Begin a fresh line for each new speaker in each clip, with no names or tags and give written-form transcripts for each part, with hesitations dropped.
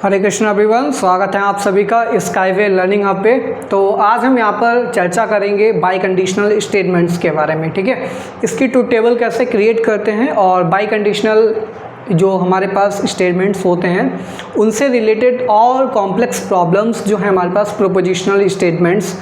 हरे Krishna everyone, स्वागत है आप सभी का स्काईवे लर्निंग हब पे। तो आज हम यहाँ पर चर्चा करेंगे बाई कंडीशनल स्टेटमेंट्स के बारे में। ठीक है, इसकी ट्रूथ टेबल कैसे क्रिएट करते हैं और बाई कंडीशनल जो हमारे पास स्टेटमेंट्स होते हैं उनसे रिलेटेड और कॉम्प्लेक्स प्रॉब्लम्स जो हैं हमारे पास प्रोपोजिशनल स्टेटमेंट्स,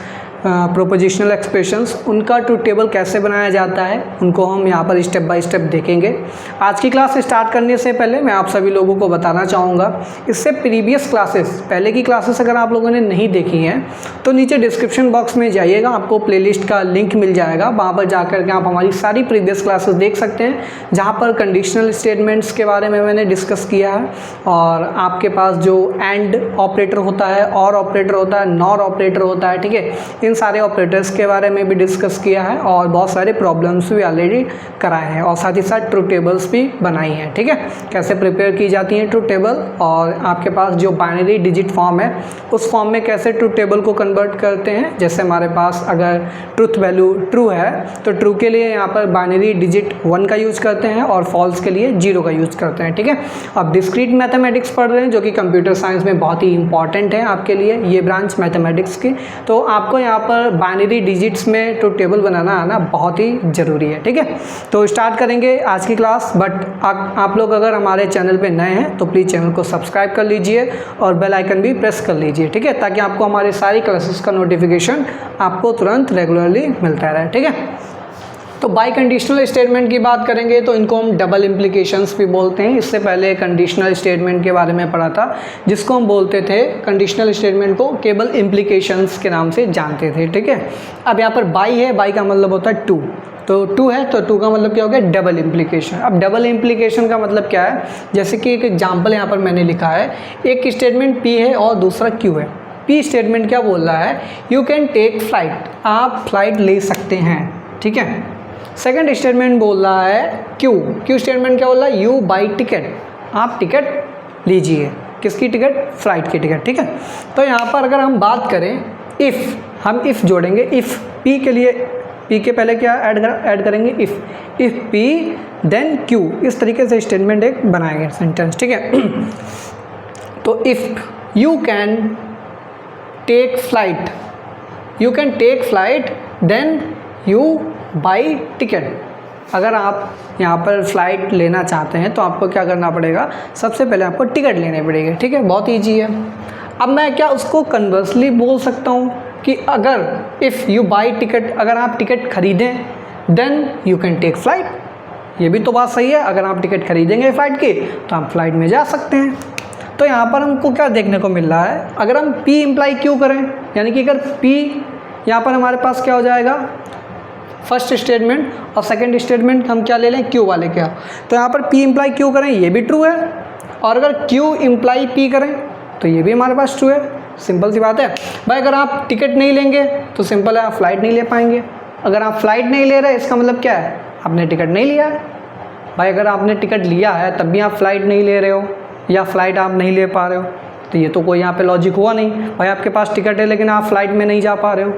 प्रोपोजिशनल एक्सप्रेशंस, उनका ट्रूथ टेबल कैसे बनाया जाता है उनको हम यहाँ पर स्टेप बाय स्टेप देखेंगे। आज की क्लास स्टार्ट करने से पहले मैं आप सभी लोगों को बताना चाहूँगा, इससे प्रीवियस क्लासेस, पहले की क्लासेस अगर आप लोगों ने नहीं देखी हैं तो नीचे डिस्क्रिप्शन बॉक्स में जाइएगा, आपको प्लेलिस्ट का लिंक मिल जाएगा। वहाँ पर जाकर के आप हमारी सारी प्रीवियस क्लासेस देख सकते हैं, जहाँ पर कंडीशनल स्टेटमेंट्स के बारे में मैंने डिस्कस किया है और आपके पास जो एंड ऑपरेटर होता है, और ऑपरेटर होता है, नॉर ऑपरेटर होता है। ठीक है, इन सारे ऑपरेटर्स के बारे में भी डिस्कस किया है और बहुत सारे प्रॉब्लम्स भी ऑलरेडी कराए हैं और साथ ही साथ ट्रूथ टेबल्स भी बनाई हैं। ठीक है, कैसे प्रिपेयर की जाती हैं ट्रूथ टेबल, और आपके पास जो बाइनरी डिजिट फॉर्म है उस फॉर्म में कैसे ट्रूथ टेबल को कन्वर्ट करते हैं। जैसे हमारे पास अगर ट्रूथ वैल्यू ट्रू है तो ट्रू के लिए यहाँ पर बाइनरी डिजिट 1 का यूज़ करते हैं और फॉल्स के लिए 0 का यूज़ करते हैं। ठीक है, अब डिस्क्रीट मैथमेटिक्स पढ़ रहे हैं जो कि कंप्यूटर साइंस में बहुत ही इंपॉर्टेंट है आपके लिए, ये ब्रांच मैथमेटिक्स की। तो आपको यहाँ पर बाइनरी डिजिट्स में ट्रूथ टेबल बनाना आना बहुत ही ज़रूरी है। ठीक है, तो स्टार्ट करेंगे आज की क्लास। बट आप लोग अगर हमारे चैनल पे नए हैं तो प्लीज़ चैनल को सब्सक्राइब कर लीजिए और बेल आइकन भी प्रेस कर लीजिए। ठीक है, ताकि आपको हमारे सारी क्लासेस का नोटिफिकेशन आपको तुरंत रेगुलरली मिलता रहे। ठीक है, तो बाई कंडीशनल स्टेटमेंट की बात करेंगे तो इनको हम डबल इम्प्लीकेशंस भी बोलते हैं। इससे पहले कंडीशनल स्टेटमेंट के बारे में पढ़ा था जिसको हम बोलते थे, कंडीशनल स्टेटमेंट को केवल इम्प्लीकेशंस के नाम से जानते थे। ठीक है, अब यहाँ पर बाई है, बाई का मतलब होता है टू, तो टू है तो टू का मतलब क्या हो गया, डबल इम्प्लीकेशन। अब डबल इम्प्लीकेशन का मतलब क्या है, जैसे कि एक एग्जाम्पल यहाँ पर मैंने लिखा है, एक स्टेटमेंट पी है और दूसरा क्यू है। पी स्टेटमेंट क्या बोल रहा है, यू कैन टेक फ्लाइट, आप फ्लाइट ले सकते हैं। ठीक है, सेकंड स्टेटमेंट बोल रहा है क्यू स्टेटमेंट क्या बोल रहा है, यू बाई टिकट, आप टिकट लीजिए। किसकी टिकट, फ्लाइट की टिकट। ठीक है, तो यहाँ पर अगर हम बात करें इफ़, हम इफ़ जोड़ेंगे, इफ़ पी के लिए, पी के पहले क्या ऐड करेंगे, इफ़ पी देन क्यू, इस तरीके से स्टेटमेंट एक बनाएंगे सेंटेंस। ठीक है, तो if you can take flight, you can take flight then you buy ticket. अगर आप यहाँ पर फ्लाइट लेना चाहते हैं तो आपको क्या करना पड़ेगा, सबसे पहले आपको टिकट लेनी पड़ेगी। ठीक है, बहुत ईजी है। अब मैं क्या उसको कन्वर्सली बोल सकता हूँ कि अगर इफ़ यू बाई टिकट, अगर आप टिकट खरीदें then you can take flight. ये भी तो बात सही है, अगर आप टिकट खरीदेंगे फ़्लाइट की तो आप फ्लाइट में जा सकते हैं। तो यहाँ पर हमको क्या देखने को मिल रहा है, अगर हम पी इम्प्लाई क्यू करें, यानी कि अगर पी यहाँ पर हमारे पास क्या हो जाएगा, फर्स्ट स्टेटमेंट, और सेकंड स्टेटमेंट हम क्या ले लें, क्यू वाले क्या, तो यहाँ पर पी इम्प्लाई क्यू करें ये भी ट्रू है, और अगर क्यू इम्प्लाई पी करें तो ये भी हमारे पास ट्रू है। सिंपल सी बात है भाई, अगर आप टिकट नहीं लेंगे तो सिंपल है आप फ्लाइट नहीं ले पाएंगे। अगर आप फ्लाइट नहीं ले रहे इसका मतलब क्या है, आपने टिकट नहीं लिया है। भाई अगर आपने टिकट लिया है तब भी आप फ्लाइट नहीं ले रहे हो या फ्लाइट आप नहीं ले पा रहे हो, तो ये तो कोई यहाँ पे लॉजिक हुआ नहीं। भाई आपके पास टिकट है लेकिन आप फ्लाइट में नहीं जा पा रहे हो,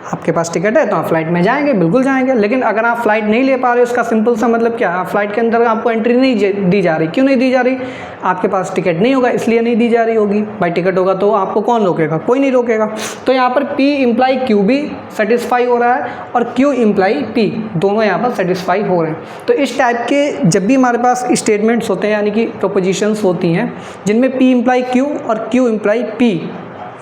आपके पास टिकट है तो आप फ्लाइट में जाएंगे, बिल्कुल जाएंगे। लेकिन अगर आप फ्लाइट नहीं ले पा रहे हो, इसका सिंपल सा मतलब क्या है, आप फ्लाइट के अंदर आपको एंट्री नहीं दी जा रही। क्यों नहीं दी जा रही, आपके पास टिकट नहीं होगा इसलिए नहीं दी जा रही होगी। भाई टिकट होगा तो आपको कौन रोकेगा, कोई नहीं रोकेगा। तो यहाँ पर पी इम्प्लाई क्यू भी सेटिस्फाई हो रहा है और क्यू इम्प्लाई पी, दोनों यहाँ पर सेटिस्फाई हो रहे हैं। तो इस टाइप के जब भी हमारे पास स्टेटमेंट्स होते हैं, यानी कि प्रोपोजिशंस होती हैं जिनमें पी इम्प्लाई क्यू और क्यू इम्प्लाई पी,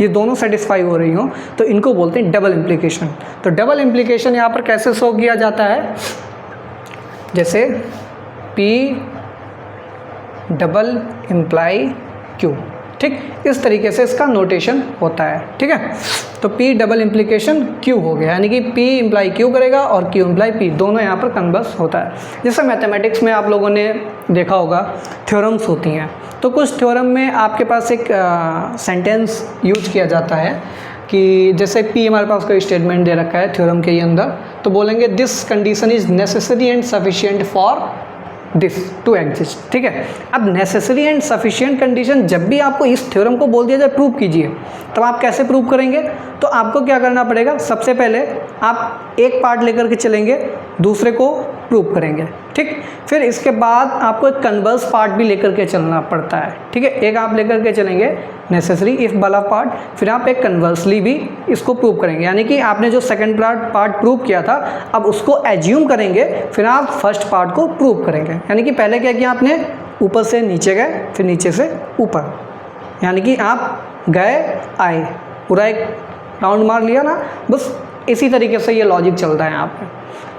ये दोनों सेटिस्फाई हो रही हों, तो इनको बोलते हैं डबल इम्प्लीकेशन। तो डबल इम्प्लीकेशन यहाँ पर कैसे शो किया जाता है, जैसे P डबल इम्प्लाई Q। ठीक, इस तरीके से इसका नोटेशन होता है। ठीक है, तो P डबल इम्प्लीकेशन Q हो गया, यानी कि P इम्प्लाई Q करेगा और Q इम्प्लाई P, दोनों यहाँ पर कन्वर्स होता है। जैसे मैथमेटिक्स में आप लोगों ने देखा होगा थ्योरम्स होती हैं, तो कुछ थ्योरम में आपके पास एक सेंटेंस यूज किया जाता है कि जैसे P हमारे पास कोई स्टेटमेंट दे रखा है थ्योरम के अंदर, तो बोलेंगे this condition is necessary and sufficient for this to exist. ठीक है, अब नेसेसरी एंड सफिशिएंट कंडीशन जब भी आपको इस थ्योरम को बोल दिया जाए प्रूव कीजिए, तब आप कैसे प्रूव करेंगे, तो आपको क्या करना पड़ेगा, सबसे पहले आप एक पार्ट लेकर के चलेंगे, दूसरे को प्रूव करेंगे। ठीक, फिर इसके बाद आपको एक कन्वर्स पार्ट भी लेकर के चलना पड़ता है। ठीक है, एक आप लेकर के चलेंगे नेसेसरी इफ़ वाला पार्ट, फिर आप एक कन्वर्सली भी इसको प्रूव करेंगे। यानी कि आपने जो सेकंड पार्ट प्रूव किया था अब उसको एज्यूम करेंगे, फिर आप फर्स्ट पार्ट को प्रूव करेंगे। यानी कि पहले क्या किया आपने, ऊपर से नीचे गए, फिर नीचे से ऊपर, यानी कि आप गए आए, पूरा एक राउंड मार लिया ना। बस इसी तरीके से ये लॉजिक चलता है यहाँ पे।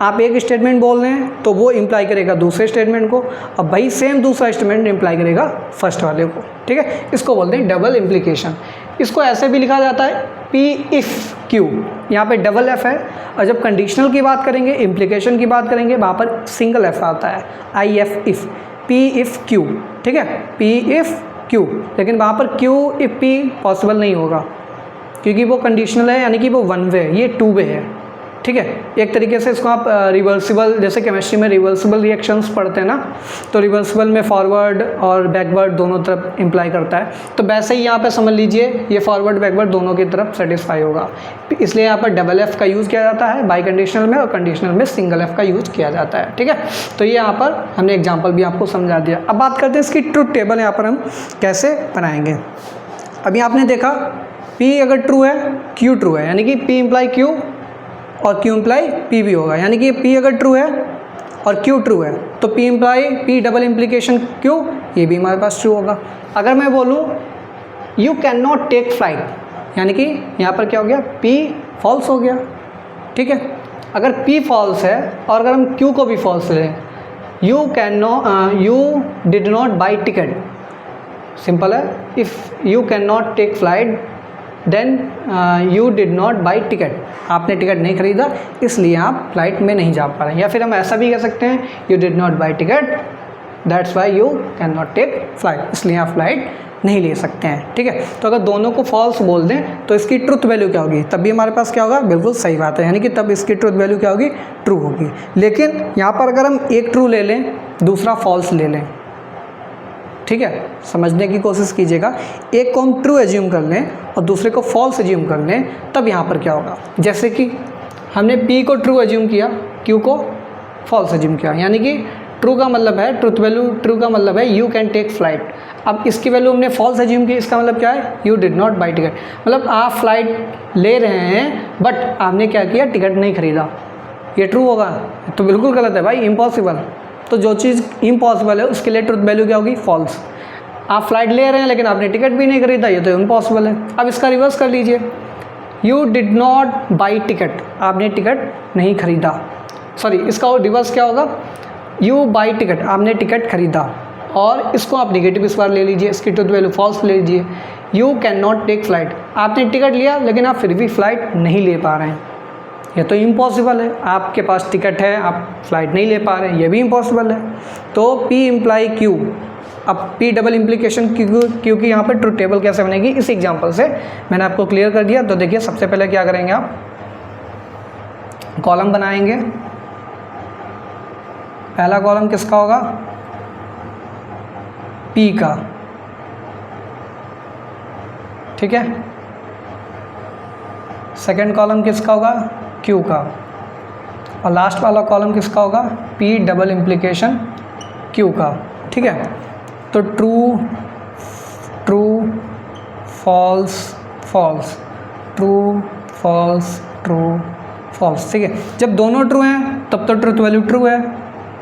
आप एक स्टेटमेंट बोल रहे हैं तो वो इम्प्लाई करेगा दूसरे स्टेटमेंट को, अब भाई सेम दूसरा स्टेटमेंट इम्प्लाई करेगा फर्स्ट वाले को। ठीक है, इसको बोलते हैं डबल इम्प्लीकेशन। इसको ऐसे भी लिखा जाता है पी इफ़ क्यू, यहाँ पे डबल एफ है, और जब कंडीशनल की बात करेंगे, इम्प्लीकेशन की बात करेंगे, वहाँ पर सिंगल एफ आता है, I F if, P if Q. ठीक है, पी इफ़ क्यू, लेकिन वहाँ पर क्यू इफ़ पी पॉसिबल नहीं होगा क्योंकि वो कंडीशनल है, यानी कि वो वन वे है, ये टू वे है। ठीक है, एक तरीके से इसको आप रिवर्सिबल, जैसे केमिस्ट्री में रिवर्सिबल रिएक्शंस पढ़ते हैं ना, तो रिवर्सिबल में फॉरवर्ड और बैकवर्ड दोनों तरफ इम्प्लाई करता है, तो वैसे ही यहाँ पे समझ लीजिए ये फॉरवर्ड बैकवर्ड दोनों की तरफ सेटिस्फाई होगा, इसलिए यहाँ पर डबल एफ का यूज़ किया जाता है बाई कंडीशनल में, और कंडीशनल में सिंगल एफ का यूज़ किया जाता है। ठीक है, तो ये यहाँ पर हमने एग्जाम्पल भी आपको समझा दिया। अब बात करते हैं इसकी ट्रुथ टेबल यहाँ पर हम कैसे बनाएंगे। अभी आपने देखा P अगर ट्रू है, Q ट्रू है, यानी कि P इम्प्लाई Q और Q इम्प्लाई P भी होगा, यानी कि P अगर ट्रू है और Q ट्रू है तो P imply P double implication Q, ये भी हमारे पास ट्रू होगा। अगर मैं बोलूँ you can not take flight, यानी कि यहाँ पर क्या हो गया, P फॉल्स हो गया। ठीक है, अगर P फॉल्स है और अगर हम Q को भी फॉल्स लें, you did not buy ticket, simple है, if you can not take flight then you did not buy ticket, आपने टिकट नहीं खरीदा इसलिए आप फ्लाइट में नहीं जा पा रहे हैं। या फिर हम ऐसा भी कह सकते हैं you did not buy ticket that's why you can not take flight, इसलिए आप फ्लाइट नहीं ले सकते हैं। ठीक है, तो अगर दोनों को फॉल्स बोल दें तो इसकी ट्रुथ वैल्यू क्या होगी, तब भी हमारे पास क्या होगा, बिल्कुल सही बात है, यानी कि तब इसकी ट्रुथ वैल्यू क्या होगी, ट्रू होगी। लेकिन यहाँ पर अगर हम एक ट्रू ले लें दूसरा फॉल्स ले लें, ठीक है, समझने की कोशिश कीजिएगा, एक को हम ट्रू एज्यूम कर लें और दूसरे को फॉल्स एज्यूम कर लें, तब यहाँ पर क्या होगा, जैसे कि हमने P को ट्रू एज्यूम किया, Q को फॉल्स एज्यूम किया, यानी कि ट्रू का मतलब है, ट्रुथ वैल्यू ट्रू का मतलब है यू कैन टेक फ्लाइट। अब इसकी वैल्यू हमने फॉल्स एज्यूम की, इसका मतलब क्या है, you did not buy ticket, मतलब आप फ्लाइट ले रहे हैं बट आपने क्या किया, टिकट नहीं खरीदा, ये ट्रू होगा, तो बिल्कुल गलत है भाई, इम्पॉसिबल। तो जो चीज़ इम्पॉसिबल है उसके लिए ट्रुथ वैल्यू क्या होगी, फॉल्स। आप फ्लाइट ले रहे हैं लेकिन आपने टिकट भी नहीं खरीदा, ये तो इम्पॉसिबल है। अब इसका रिवर्स कर लीजिए, you did not buy ticket, आपने टिकट नहीं खरीदा, सॉरी इसका रिवर्स क्या होगा, यू बाई टिकट, आपने टिकट खरीदा, और इसको आप नेगेटिव इस बार ले लीजिए, इसकी ट्रुथ वैल्यू फॉल्स ले लीजिए, you can not take flight, आपने टिकट लिया लेकिन आप फिर भी फ्लाइट नहीं ले पा रहे हैं, ये तो इम्पॉसिबल है, आपके पास टिकट है आप फ्लाइट नहीं ले पा रहे हैं, ये भी इम्पॉसिबल है। तो P इम्प्लाई Q, अब P डबल इम्प्लीकेशन Q की यहाँ पर ट्रुथ टेबल कैसे बनेगी, इस एग्जांपल से मैंने आपको क्लियर कर दिया। तो देखिए सबसे पहले क्या करेंगे, आप कॉलम बनाएंगे, पहला कॉलम किसका होगा, P का, ठीक है, सेकंड कॉलम किसका होगा, Q का, और लास्ट वाला कॉलम किसका होगा, P डबल इम्प्लीकेशन Q का। ठीक है, तो true true false false, true false true false. ठीक है, जब दोनों ट्रू हैं तब तो ट्रुथ वैल्यू ट्रू है,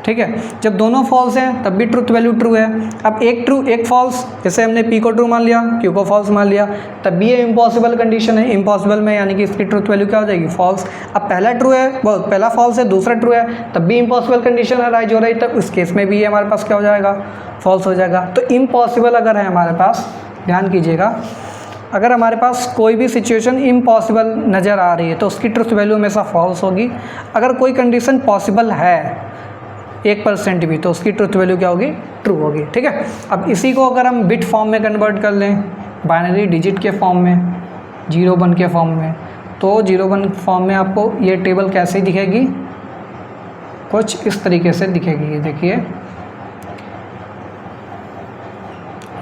ठीक है, जब दोनों फॉल्स हैं तब भी ट्रुथ वैल्यू ट्रू है। अब एक ट्रू एक फॉल्स, जैसे हमने P को ट्रू मान लिया, Q को फॉल्स मान लिया, तब भी ये इम्पॉसिबल कंडीशन है, इम्पॉसिबल में यानी कि इसकी ट्रुथ वैल्यू क्या हो जाएगी, फॉल्स। अब पहला ट्रू है, पहला फॉल्स है, दूसरा ट्रू है, तब भी इम्पॉसिबल कंडीशन अराइज हो रही, तब उस केस में भी ये हमारे पास क्या हो जाएगा, फॉल्स हो जाएगा। तो इम्पॉसिबल अगर है हमारे पास, ध्यान कीजिएगा, अगर हमारे पास कोई भी सिचुएशन इम्पॉसिबल नज़र आ रही है तो उसकी ट्रुथ वैल्यू हमेशा फॉल्स होगी। अगर कोई कंडीशन पॉसिबल है 1% भी तो उसकी ट्रुथ वैल्यू क्या होगी, ट्रू होगी। ठीक है, अब इसी को अगर हम बिट फॉर्म में कन्वर्ट कर लें, बाइनरी डिजिट के फॉर्म में, 0-1 के फॉर्म में, तो 0-1 फॉर्म में आपको ये टेबल कैसे दिखेगी, कुछ इस तरीके से दिखेगी। ये देखिए,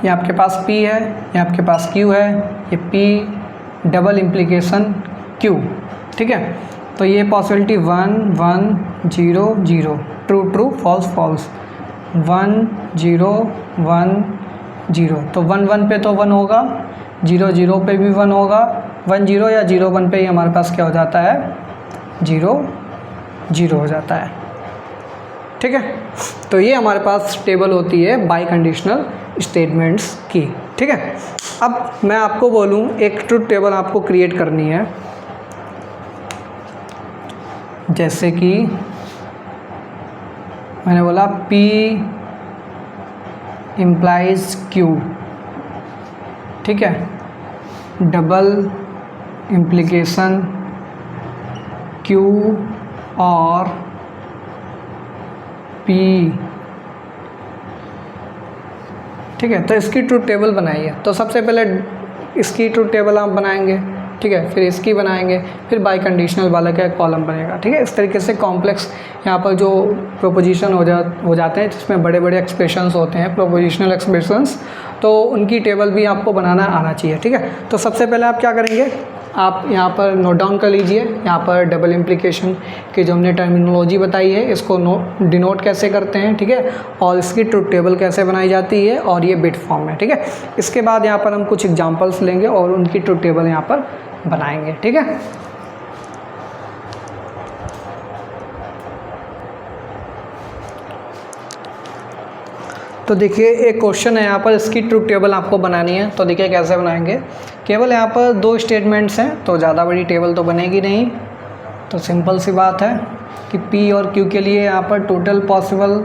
ये आपके पास P है, ये आपके पास Q है, ये P डबल इम्प्लीकेशन Q। ठीक है, तो ये possibility 1 1 0 0 true true false false, 1 0 1 0, तो 1 1 पे तो 1 होगा, 0 0 पे भी 1 होगा, 1 0 या 0 1 पे ही हमारे पास क्या हो जाता है, 0 0 हो जाता है। ठीक है, तो ये हमारे पास टेबल होती है बाई कंडीशनल स्टेटमेंट्स की। ठीक है, अब मैं आपको बोलूँ एक ट्रुथ टेबल आपको क्रिएट करनी है, जैसे कि मैंने बोला P इम्प्लाइज Q, ठीक है, डबल इम्प्लीकेशन Q और P। ठीक है, तो इसकी ट्रुथ टेबल बनाइए। तो सबसे पहले इसकी ट्रुथ टेबल आप बनाएंगे, ठीक है, फिर इसकी बनाएंगे, फिर बाई कंडीशनल वाला का कॉलम बनेगा। ठीक है, इस तरीके से कॉम्प्लेक्स यहाँ पर जो प्रोपोजिशन हो जाते हैं जिसमें बड़े बड़े एक्सप्रेशंस होते हैं, प्रोपोजिशनल एक्सप्रेशंस, तो उनकी टेबल भी आपको बनाना आना चाहिए। ठीक है, तो सबसे पहले आप क्या करेंगे, आप यहाँ पर नोट डाउन कर लीजिए, यहाँ पर डबल इम्प्लीकेशन की जो हमने टर्मिनोलॉजी बताई है इसको डिनोट कैसे करते हैं, ठीक है, और इसकी ट्रुथ टेबल कैसे बनाई जाती है, और ये बिट फॉर्म में। ठीक है, इसके बाद यहाँ पर हम कुछ एग्जांपल्स लेंगे और उनकी ट्रुथ टेबल यहाँ पर बनाएंगे। ठीक है, तो देखिए एक क्वेश्चन है यहाँ पर, इसकी ट्रुथ टेबल आपको बनानी है। तो देखिए कैसे बनाएंगे, केवल यहाँ पर 2 स्टेटमेंट्स हैं, तो ज़्यादा बड़ी टेबल तो बनेगी नहीं। तो सिंपल सी बात है कि P और Q के लिए यहाँ पर टोटल पॉसिबल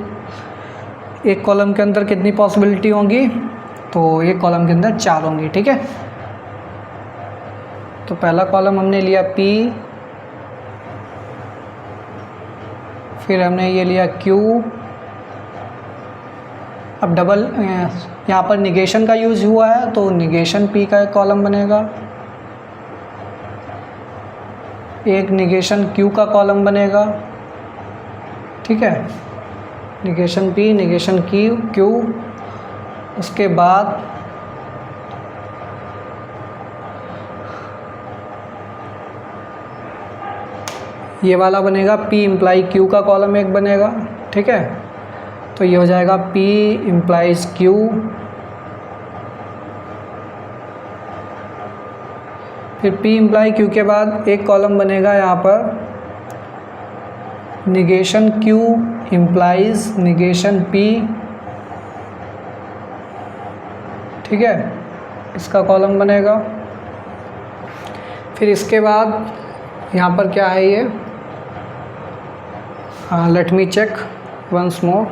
एक कॉलम के अंदर कितनी पॉसिबिलिटी होंगी, तो एक कॉलम के अंदर 4 होंगी। ठीक है, तो पहला कॉलम हमने लिया P, फिर हमने ये लिया Q। अब डबल यहाँ पर निगेशन का यूज़ हुआ है, तो निगेशन P का एक कॉलम बनेगा, एक निगेशन Q का कॉलम बनेगा। ठीक है, निगेशन P, निगेशन Q। उसके बाद ये वाला बनेगा, P इम्प्लाई Q का कॉलम एक बनेगा। ठीक है, तो ये हो जाएगा P इम्प्लाइज Q, फिर P इम्प्लाई Q के बाद एक कॉलम बनेगा यहाँ पर negation Q implies negation P। ठीक है, इसका कॉलम बनेगा। फिर इसके बाद यहाँ पर क्या है ये, let me check once more.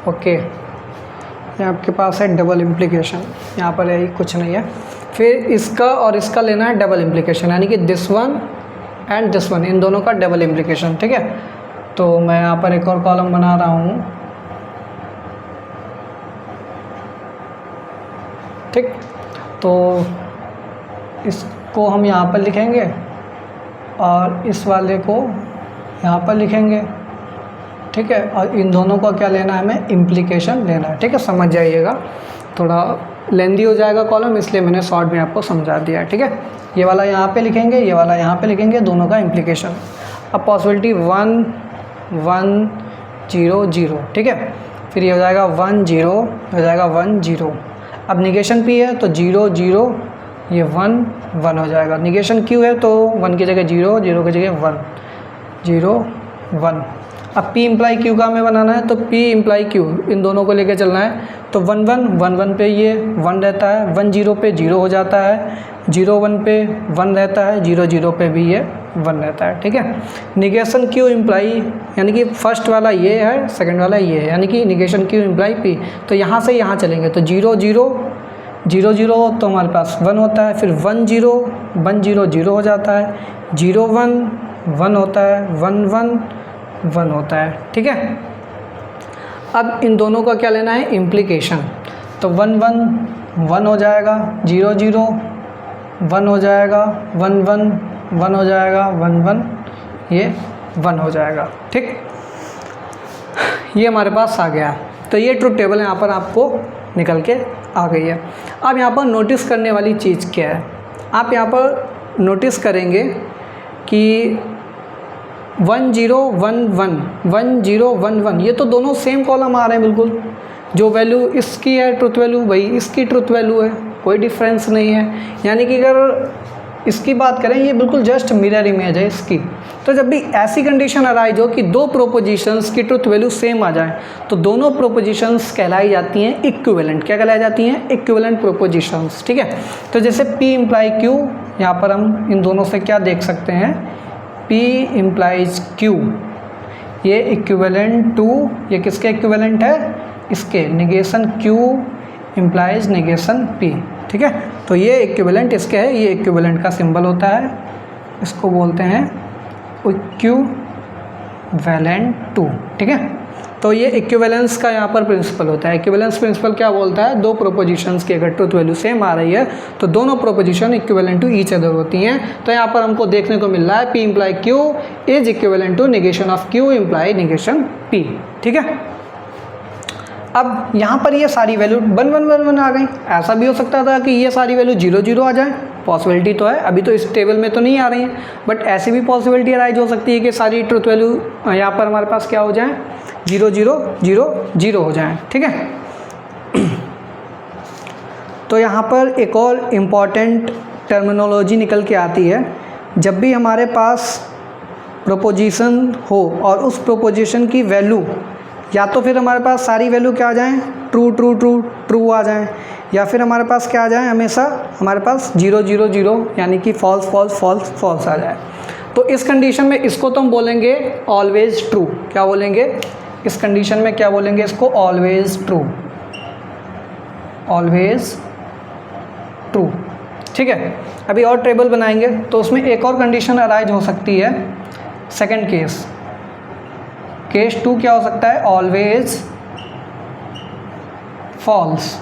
Okay, ये आपके पास है डबल इम्प्लीकेशन, यहाँ पर यही कुछ नहीं है। फिर इसका और इसका लेना है डबल इम्प्लीकेशन, यानी कि this one and this one, इन दोनों का डबल इम्प्लीकेशन। ठीक है, तो मैं यहाँ पर एक और कॉलम बना रहा हूँ। ठीक, तो इसको हम यहाँ पर लिखेंगे और इस वाले को यहाँ पर लिखेंगे। ठीक है, और इन दोनों का क्या लेना है, हमें इम्प्लीकेशन लेना है। ठीक है, समझ जाइएगा, थोड़ा लेंदी हो जाएगा कॉलम, इसलिए मैंने शॉर्ट में आपको समझा दिया है। ठीक है, ये वाला यहाँ पे लिखेंगे, ये वाला यहाँ पे लिखेंगे, दोनों का इम्प्लीकेशन। अब पॉसिबिलिटी 1 1 0 0। ठीक है, फिर ये हो जाएगा 1 0, हो जाएगा 1 0। अब निगेशन P है तो 0 0, ये 1 1 हो जाएगा। निगेशन Q है तो 1 की जगह 0, 0 की जगह 1, 0 1। अब P इम्प्लाई Q का हमें बनाना है, तो P इम्प्लाई Q इन दोनों को लेकर चलना है। तो 1 1 1 1 पे ये 1 रहता है, 1 0 पे 0 हो जाता है, 0 1 पे 1 रहता है, 0 0 पे भी ये 1 रहता है। ठीक है, निगेशन Q इम्प्लाई, यानी कि फर्स्ट वाला ये है, सेकंड वाला ये है, यानी कि निगेशन Q इम्प्लाई P। तो यहाँ से यहाँ चलेंगे, तो 0 0 0 0 तो हमारे पास 1 होता है, फिर 1 0 1 0 0 हो जाता है, 0 1 1 होता है, 1 1 1 होता है। ठीक है, अब इन दोनों का क्या लेना है, इम्प्लीकेशन। तो 1 1 1 हो जाएगा, 0 0 1 हो जाएगा, 1 1 1 हो जाएगा, 1 1 ये 1 हो जाएगा। ठीक, ये हमारे पास आ गया। तो ये ट्रुथ टेबल यहाँ पर आपको निकल के आ गई है। अब यहाँ पर नोटिस करने वाली चीज़ क्या है, आप यहाँ पर नोटिस करेंगे कि 1011 1011, ये तो दोनों सेम कॉलम आ रहे हैं बिल्कुल। जो वैल्यू इसकी है ट्रुथ वैल्यू, वही इसकी ट्रुथ वैल्यू है, कोई डिफरेंस नहीं है। यानी कि अगर इसकी बात करें, ये बिल्कुल जस्ट मिरर इमेज है इसकी। तो जब भी ऐसी कंडीशन अराइज हो कि दो प्रोपोजिशंस की ट्रुथ वैल्यू सेम आ जाए, तो दोनों प्रोपोजिशंस कहलाई जाती हैं इक्विवेलेंट। क्या कहलाई जाती हैं? Equivalent propositions. ठीक है, तो जैसे P इम्प्लाई Q, यहाँ पर हम इन दोनों से क्या देख सकते हैं? P इम्प्लाइज Q, ये इक्विवेलेंट टू, ये किसके इक्विवेलेंट है? इसके। Negation Q implies negation P। ठीक है, तो ये इक्विवेलेंट इसके है, ये इक्विवेलेंट का सिंबल होता है, इसको बोलते हैं इक्विवेलेंट टू। ठीक है, तो ये इक्विवेलेंस का यहाँ पर प्रिंसिपल होता है। इक्विवेलेंस प्रिंसिपल क्या बोलता है? दो प्रोपोजिशंस की अगर ट्रुथ वैल्यू सेम आ रही है तो दोनों proposition equivalent to each other होती हैं। तो यहाँ पर हमको देखने को मिल रहा है P imply Q is equivalent to negation of Q imply negation P। ठीक है, अब यहाँ पर ये सारी वैल्यू 1 1 1 1 आ गई। ऐसा भी हो सकता था कि ये सारी वैल्यू 0 0 आ जाए, पॉसिबिलिटी तो है। अभी तो इस टेबल में तो नहीं आ रही है, बट ऐसी भी पॉसिबिलिटी अराइज हो सकती है कि सारी ट्रुथ वैल्यू यहाँ पर हमारे पास क्या हो जाए? 0 0 0 0 हो जाए। ठीक है, तो यहाँ पर एक और इम्पॉर्टेंट टर्मिनोलॉजी निकल के आती है। जब भी हमारे पास प्रोपोजिशन हो और उस प्रोपोजिशन की वैल्यू या तो फिर हमारे पास सारी वैल्यू क्या आ जाएँ? ट्रू ट्रू ट्रू ट्रू आ जाएँ, या फिर हमारे पास क्या आ जाए? हमेशा हमारे पास 0 0 0 यानी कि फॉल्स फॉल्स फॉल्स फॉल्स आ जाए। तो इस कंडीशन में इसको तो हम बोलेंगे ऑलवेज ट्रू। क्या बोलेंगे इस कंडीशन में? क्या बोलेंगे इसको? Always true, always true. ठीक है, अभी और टेबल बनाएंगे तो उसमें एक और कंडीशन अराइज हो सकती है। सेकंड केस, केस 2 क्या हो सकता है? Always false.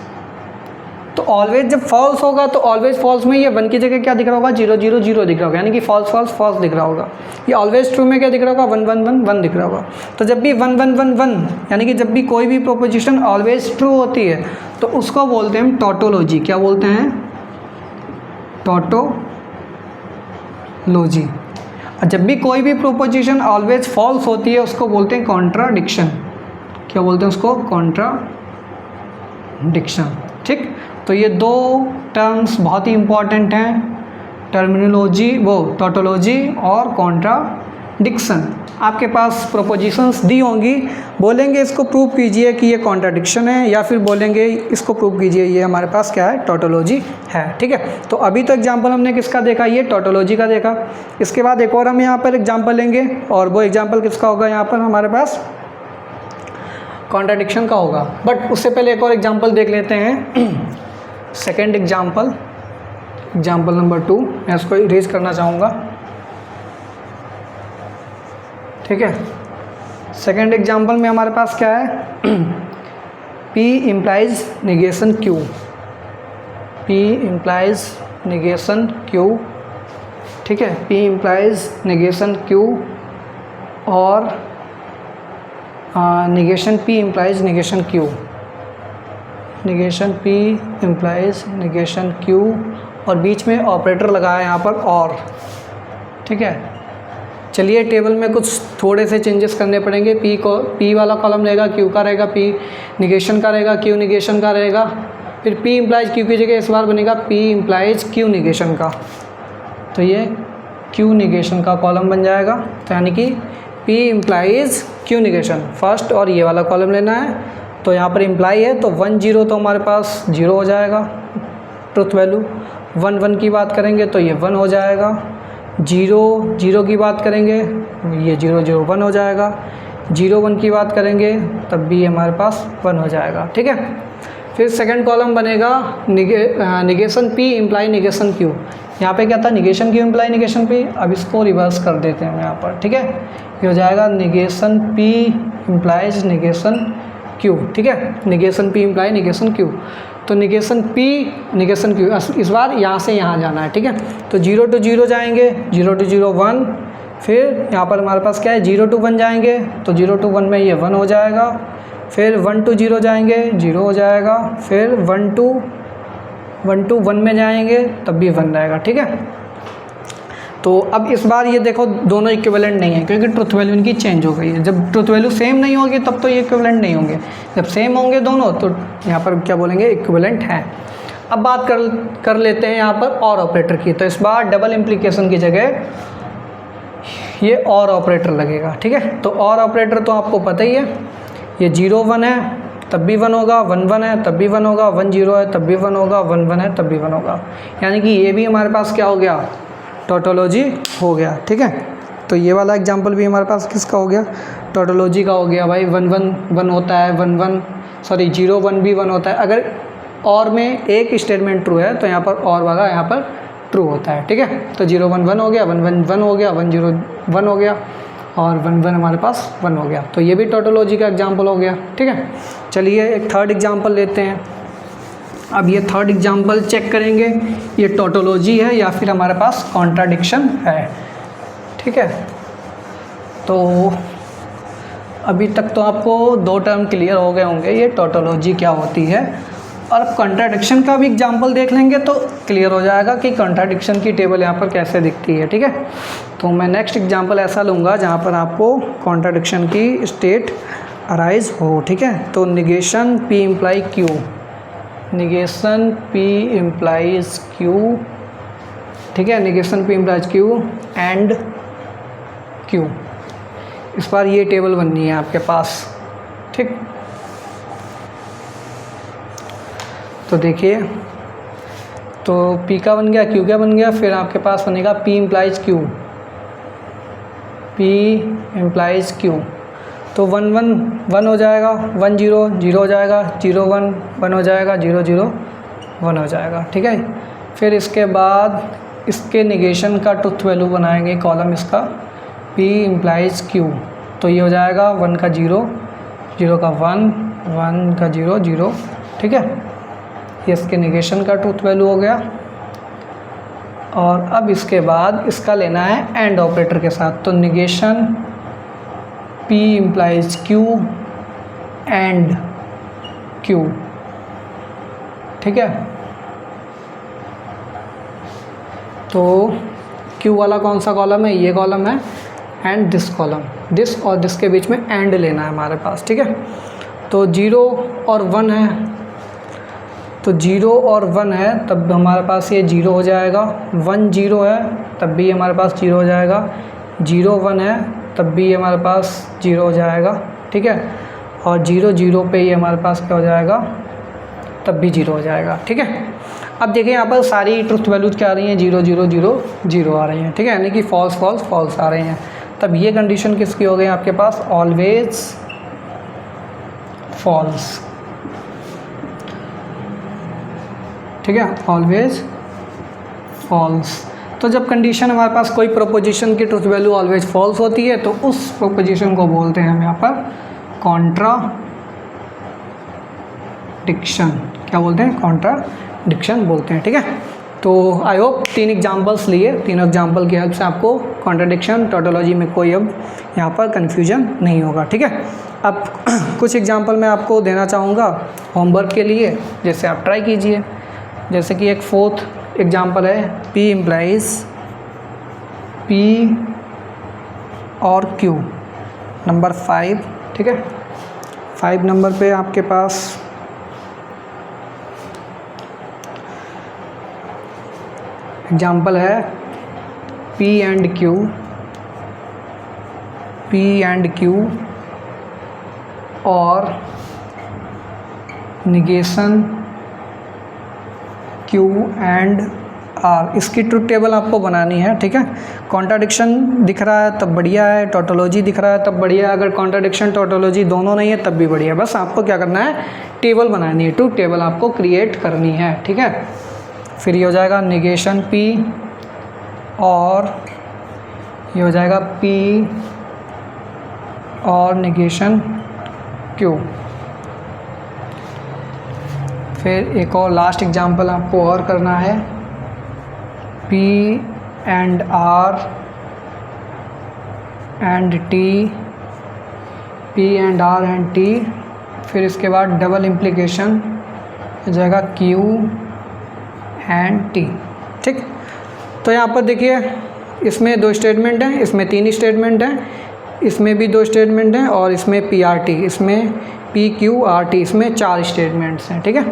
तो ऑलवेज जब फॉल्स होगा तो ऑलवेज फॉल्स में ये 1 की जगह क्या दिख रहा होगा? 0 0 0 दिख रहा होगा, यानी कि फॉल्स फॉल्स फॉल्स दिख रहा होगा। ये ऑलवेज ट्रू में क्या दिख रहा होगा? 1 1 1 1 दिख रहा होगा। तो जब भी 1 1 1 1 यानी कि जब भी कोई भी प्रोपोजिशन ऑलवेज ट्रू होती है तो उसको बोलते हैं हम टॉटोलॉजी। क्या बोलते हैं? टॉटोलॉजी। और जब भी कोई भी प्रोपोजिशन ऑलवेज फॉल्स होती है उसको बोलते हैं कॉन्ट्राडिक्शन। क्या बोलते हैं उसको? कॉन्ट्राडिक्शन। ठीक, तो ये दो टर्म्स बहुत ही इंपॉर्टेंट हैं, टर्मिनोलॉजी, वो टॉटोलॉजी और कॉन्ट्राडिक्शन। आपके पास प्रोपोजिशंस दी होंगी, बोलेंगे इसको प्रूव कीजिए कि ये कॉन्ट्राडिक्शन है, या फिर बोलेंगे इसको प्रूव कीजिए ये हमारे पास क्या है? टॉटोलॉजी है। ठीक है, तो अभी तो एग्जांपल हमने किसका देखा? ये टॉटोलॉजी का देखा। इसके बाद एक और हम यहाँ पर एग्जांपल लेंगे, और वो एग्जांपल किसका होगा? यहाँ पर हमारे पास कॉन्ट्राडिक्शन का होगा। बट उससे पहले एक और एग्जांपल देख लेते हैं। सेकेंड एग्जांपल, एग्जांपल नंबर 2, मैं इसको इरेज करना चाहूँगा। ठीक है, सेकेंड एग्जांपल में हमारे पास क्या है? P implies negation Q, P implies negation Q। ठीक है, P इम्प्लाइज निगेशन Q और negation P implies negation Q, negation P implies negation Q, और बीच में ऑपरेटर लगाया यहाँ पर और। ठीक है, चलिए टेबल में कुछ थोड़े से चेंजेस करने पड़ेंगे। P वाला कॉलम रहेगा, Q का रहेगा, P निगेशन का रहेगा, Q निगेशन का रहेगा। फिर P इम्प्लाइज Q की जगह इस बार बनेगा P इम्प्लाइज Q निगेशन का, तो ये Q निगेशन का कॉलम बन जाएगा। तो यानी कि P implies Q negation first, और ये वाला कॉलम लेना है। तो यहाँ पर इम्प्लाई है तो 1 0 तो हमारे पास 0 हो जाएगा ट्रुथ वैल्यू। 1 1 की बात करेंगे तो ये 1 हो जाएगा। 0 0 की बात करेंगे ये 0 0 1 हो जाएगा। 0 1 की बात करेंगे तब भी हमारे पास 1 हो जाएगा। ठीक है, फिर सेकंड कॉलम बनेगा negation P imply negation Q। यहाँ पे क्या था? Negation Q imply negation P। अब इसको रिवर्स कर देते हैं यहाँ पर। ठीक है, ये हो जाएगा negation P implies negation Q। ठीक है, negation P imply negation Q। तो निगेशन P निगेशन Q, इस बार यहाँ से यहाँ जाना है। ठीक है, तो 0 to 0 जाएंगे, 0 to 0 1। फिर यहाँ पर हमारे पास क्या है? 0 to 1 जाएंगे, तो 0 to 1 में ये 1 हो जाएगा। फिर 1 to 0 जाएंगे, 0 हो जाएगा। फिर 1 to 1 में जाएंगे तब भी 1 रहेगा। ठीक है, तो अब इस बार ये देखो दोनों इक्विवेलेंट नहीं है क्योंकि ट्रुथ वैल्यू इनकी चेंज हो गई है। जब ट्रुथ वैल्यू सेम नहीं होगी तब तो ये इक्विवेलेंट नहीं होंगे, जब सेम होंगे दोनों तो यहाँ पर क्या बोलेंगे, इक्विवेलेंट हैं। अब बात कर लेते हैं यहाँ पर और ऑपरेटर की। तो इस बार डबल इम्प्लीकेशन की जगह ये और ऑपरेटर लगेगा, ठीक है। तो और ऑपरेटर तो आपको पता ही है, ये 0 1 है तब भी 1 होगा, 1 1 है तब भी 1 होगा, 1 0 है तब भी 1 होगा, 1 1 है तब भी 1 होगा। यानी कि ये भी हमारे पास क्या हो गया, टोटोलॉजी हो गया, ठीक है। तो ये वाला एग्जांपल भी हमारे पास किसका हो गया, टोटोलॉजी का हो गया भाई। 1 1 1 होता है, 0 1 भी 1 होता है। अगर और में एक स्टेटमेंट ट्रू है तो यहाँ पर और वाला यहाँ पर ट्रू होता है, ठीक है। तो 0 1 1 हो गया, 1 1 1 हो गया, 1 0 1 हो गया और 1 1 हमारे पास 1 हो गया। तो ये भी टोटोलॉजी का एग्जांपल हो गया, ठीक है। चलिए एक थर्ड एग्जांपल लेते हैं। अब ये थर्ड एग्जांपल चेक करेंगे ये टोटोलॉजी है या फिर हमारे पास कॉन्ट्राडिक्शन है, ठीक है। तो अभी तक तो आपको 2 टर्म क्लियर हो गए होंगे, ये टोटोलॉजी क्या होती है। और अब कॉन्ट्राडिक्शन का भी एग्जांपल देख लेंगे तो क्लियर हो जाएगा कि कॉन्ट्राडिक्शन की टेबल यहाँ पर कैसे दिखती है, ठीक है। तो मैं नेक्स्ट एग्जांपल ऐसा लूँगा जहाँ पर आपको कॉन्ट्राडिक्शन की स्टेट अराइज हो, ठीक है। तो negation P imply Q, negation P implies Q, ठीक है। Negation P implies Q and Q। इस बार ये टेबल बननी है आपके पास, ठीक। तो देखिए, तो P का बन गया, Q का बन गया, फिर आपके पास बनेगा P implies Q, P implies Q। तो 1 1 1 हो जाएगा, 1 0 0 हो जाएगा, 0 1 1 हो जाएगा, 0 0 1 हो जाएगा, ठीक है। फिर इसके बाद इसके निगेशन का ट्रुथ वैल्यू बनाएंगे कॉलम इसका P इम्प्लाइज Q। तो ये हो जाएगा 1 का 0 0 का 1 1 का 0 0, ठीक है। ये इसके निगेशन का ट्रुथ वैल्यू हो गया। और अब इसके बाद इसका लेना है एंड ऑपरेटर के साथ। तो negation P implies Q and Q, ठीक है। तो Q वाला कौन सा कॉलम है, ये कॉलम है, एंड दिस कॉलम, दिस और दिस के बीच में एंड लेना है हमारे पास, ठीक है। तो 0 और 1 है, तो 0 और 1 है तब हमारे पास ये 0 हो जाएगा, 1 0 है तब भी हमारे पास 0 हो जाएगा, 0 1 है तब भी हमारे पास 0 हो जाएगा, ठीक है। और 0 0 पे ये हमारे पास क्या हो जाएगा, तब भी 0 हो जाएगा, ठीक है। अब देखिए यहाँ पर सारी ट्रुथ वैल्यूज क्या आ रही हैं, 0 0 0 0 आ रही हैं, ठीक है। यानी कि फॉल्स फॉल्स फॉल्स आ रहे हैं। तब ये कंडीशन किसकी हो गई आपके पास, ऑलवेज फॉल्स, ठीक है, ऑलवेज फॉल्स। तो जब कंडीशन हमारे पास कोई प्रोपोजिशन की ट्रुथ वैल्यू ऑलवेज फॉल्स होती है तो उस प्रोपोजिशन को बोलते हैं हम यहाँ पर कॉन्ट्राडिक्शन। क्या बोलते हैं, कॉन्ट्राडिक्शन बोलते हैं, ठीक है। तो आई होप 3 एग्जांपल्स लिए, तीनों एग्जांपल की हेल्प से आपको कॉन्ट्राडिक्शन टोटोलॉजी में कोई अब यहाँ पर कन्फ्यूजन नहीं होगा, ठीक है। अब कुछ एग्जांपल मैं आपको देना चाहूँगा होमवर्क के लिए, जैसे आप ट्राई कीजिए। जैसे कि एक 4th एग्जांपल है P इम्प्लाइज P और Q, नंबर 5, ठीक है। 5 नंबर पे आपके पास एग्जांपल है P and Q, P and Q और निगेशन Q एंड R। इसकी ट्रुथ टेबल आपको बनानी है, ठीक है। कॉन्ट्राडिक्शन दिख रहा है तब बढ़िया है, टोटोलॉजी दिख रहा है तब बढ़िया है। अगर कॉन्ट्राडिक्शन टोटोलॉजी दोनों नहीं है तब भी बढ़िया है। बस आपको क्या करना है, टेबल बनानी है, ट्रुथ टेबल आपको क्रिएट करनी है, ठीक है। फिर ये हो जाएगा निगेशन P और ये हो जाएगा P और निगेशन Q। फिर एक और लास्ट एग्जांपल आपको और करना है P and R and T, P and R and T। फिर इसके बाद डबल इम्प्लीकेशन हो जाएगा Q एंड T, ठीक। तो यहाँ पर देखिए इसमें 2 स्टेटमेंट हैं, इसमें 3 स्टेटमेंट हैं, इसमें भी 2 स्टेटमेंट हैं और इसमें PRT, इसमें PQRT, इसमें 4 स्टेटमेंट्स हैं। ठीक है,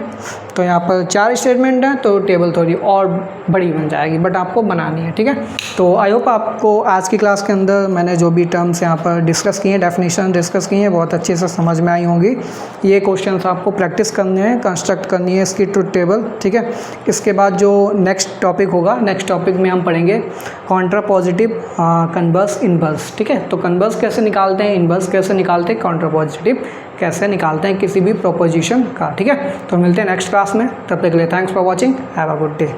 तो यहाँ पर 4 स्टेटमेंट हैं, तो टेबल थोड़ी और बड़ी बन जाएगी, बट आपको बनानी है। ठीक है, तो आई होप आपको आज की क्लास के अंदर मैंने जो भी टर्म्स यहाँ पर डिस्कस किए हैं, डेफिनेशन डिस्कस किए हैं, बहुत अच्छे से समझ में आई होंगी। ये क्वेश्चंस आपको प्रैक्टिस करने हैं, कंस्ट्रक्ट करनी है इसकी ट्रुथ टेबल। ठीक है, इसके बाद जो नेक्स्ट टॉपिक होगा, नेक्स्ट टॉपिक में हम पढ़ेंगे कॉन्ट्रा पॉजिटिव, कन्वर्स, इनवर्स। ठीक है, तो कन्वर्स कैसे निकालते हैं, इनवर्स कैसे निकालते हैं, कॉन्ट्रा पॉजिटिव कैसे निकालते हैं किसी भी प्रोपोजिशन का। ठीक है, तो मिलते हैं नेक्स्ट क्लास में, तब तक के लिए thanks for watching, have a good day.